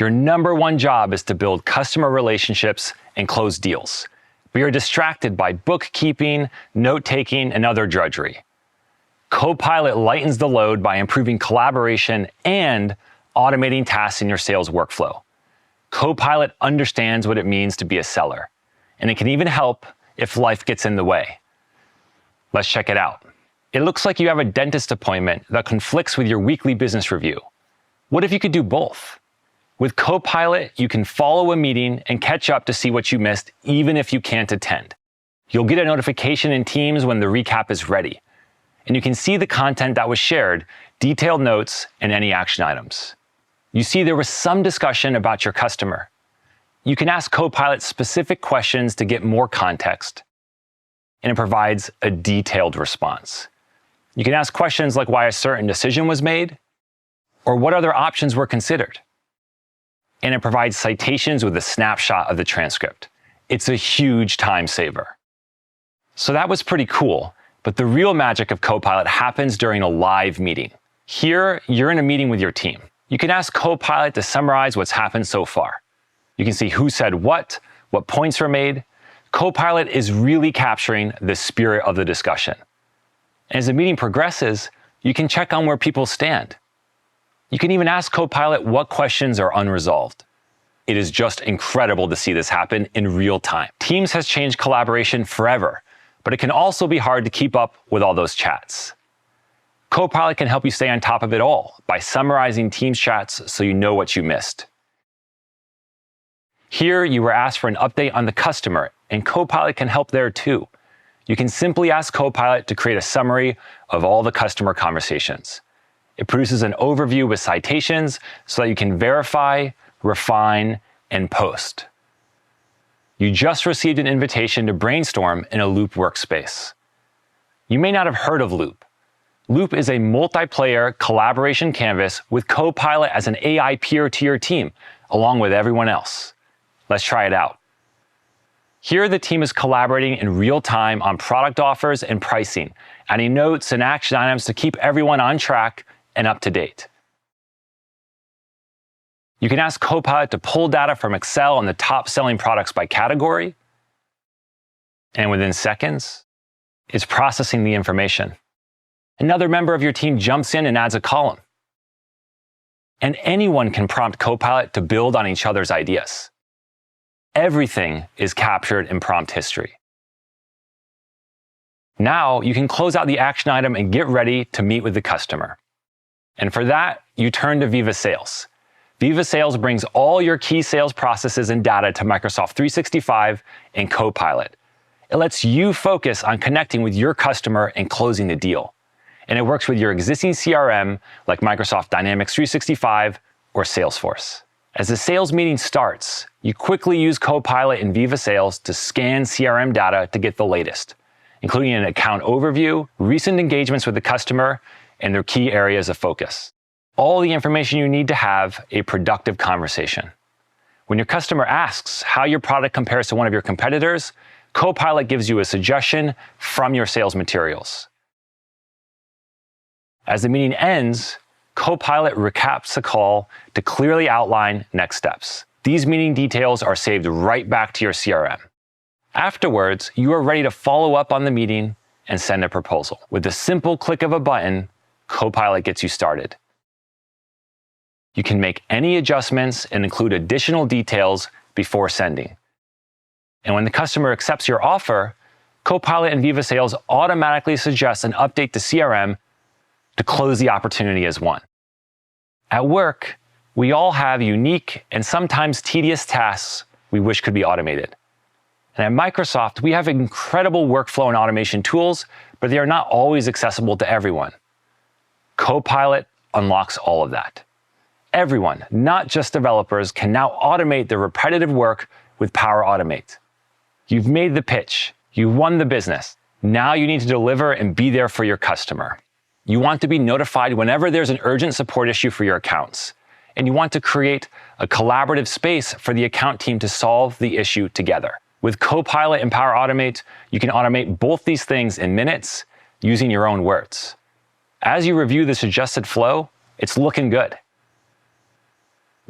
Your number one job is to build customer relationships and close deals. But you're distracted by bookkeeping, note-taking, and other drudgery. Copilot lightens the load by improving collaboration and automating tasks in your sales workflow. Copilot understands what it means to be a seller, and it can even help if life gets in the way. Let's check it out. It looks like you have a dentist appointment that conflicts with your weekly business review. What if you could do both? With Copilot, you can follow a meeting and catch up to see what you missed, even if you can't attend. You'll get a notification in Teams when the recap is ready, and you can see the content that was shared, detailed notes, and any action items. You see there was some discussion about your customer. You can ask Copilot specific questions to get more context, and it provides a detailed response. You can ask questions like why a certain decision was made, or what other options were considered. And it provides citations with a snapshot of the transcript. It's a huge time saver. So that was pretty cool, but the real magic of Copilot happens during a live meeting. Here, you're in a meeting with your team. You can ask Copilot to summarize what's happened so far. You can see who said what points were made. Copilot is really capturing the spirit of the discussion. As the meeting progresses, you can check on where people stand. You can even ask Copilot what questions are unresolved. It is just incredible to see this happen in real time. Teams has changed collaboration forever, but it can also be hard to keep up with all those chats. Copilot can help you stay on top of it all by summarizing Teams chats so you know what you missed. Here, you were asked for an update on the customer, and Copilot can help there too. You can simply ask Copilot to create a summary of all the customer conversations. It produces an overview with citations so that you can verify, refine, and post. You just received an invitation to brainstorm in a Loop workspace. You may not have heard of Loop. Loop is a multiplayer collaboration canvas with Copilot as an AI peer to your team, along with everyone else. Let's try it out. Here, the team is collaborating in real time on product offers and pricing, adding notes and action items to keep everyone on track and up to date. You can ask Copilot to pull data from Excel on the top selling products by category, and within seconds, it's processing the information. Another member of your team jumps in and adds a column. And anyone can prompt Copilot to build on each other's ideas. Everything is captured in prompt history. Now you can close out the action item and get ready to meet with the customer. And for that, you turn to Viva Sales. Viva Sales brings all your key sales processes and data to Microsoft 365 and Copilot. It lets you focus on connecting with your customer and closing the deal. And it works with your existing CRM like Microsoft Dynamics 365 or Salesforce. As the sales meeting starts, you quickly use Copilot in Viva Sales to scan CRM data to get the latest, including an account overview, recent engagements with the customer, and their key areas of focus. All the information you need to have a productive conversation. When your customer asks how your product compares to one of your competitors, Copilot gives you a suggestion from your sales materials. As the meeting ends, Copilot recaps the call to clearly outline next steps. These meeting details are saved right back to your CRM. Afterwards, you are ready to follow up on the meeting and send a proposal. With the simple click of a button, Copilot gets you started. You can make any adjustments and include additional details before sending. And when the customer accepts your offer, Copilot and Viva Sales automatically suggest an update to CRM to close the opportunity as one. At work, we all have unique and sometimes tedious tasks we wish could be automated. And at Microsoft, we have incredible workflow and automation tools, but they are not always accessible to everyone. Copilot unlocks all of that. Everyone, not just developers, can now automate the repetitive work with Power Automate. You've made the pitch. You've won the business. Now you need to deliver and be there for your customer. You want to be notified whenever there's an urgent support issue for your accounts. And you want to create a collaborative space for the account team to solve the issue together. With Copilot and Power Automate, you can automate both these things in minutes using your own words. As you review the suggested flow, it's looking good.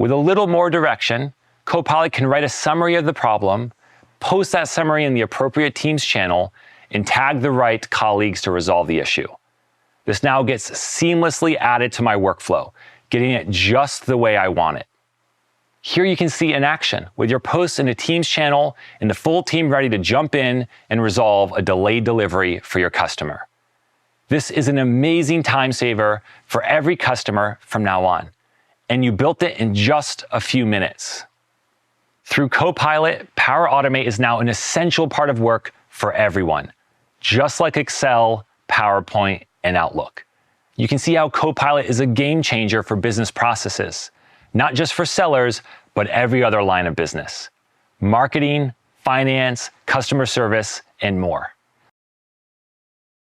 With a little more direction, Copilot can write a summary of the problem, post that summary in the appropriate Teams channel, and tag the right colleagues to resolve the issue. This now gets seamlessly added to my workflow, getting it just the way I want it. Here you can see in action, with your posts in a Teams channel and the full team ready to jump in and resolve a delayed delivery for your customer. This is an amazing time saver for every customer from now on, and you built it in just a few minutes. Through Copilot, Power Automate is now an essential part of work for everyone, just like Excel, PowerPoint, and Outlook. You can see how Copilot is a game changer for business processes, not just for sellers, but every other line of business: marketing, finance, customer service, and more.